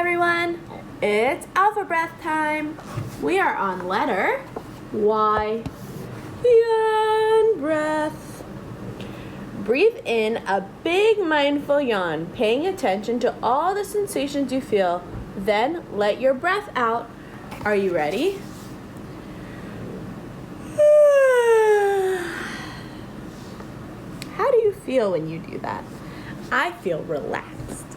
everyone, it's Alpha Breath time. We are on letter Y. Yawn breath. Breathe in a big mindful yawn, paying attention to all the sensations you feel. Then let your breath out. Are you ready? How do you feel when you do that? I feel relaxed.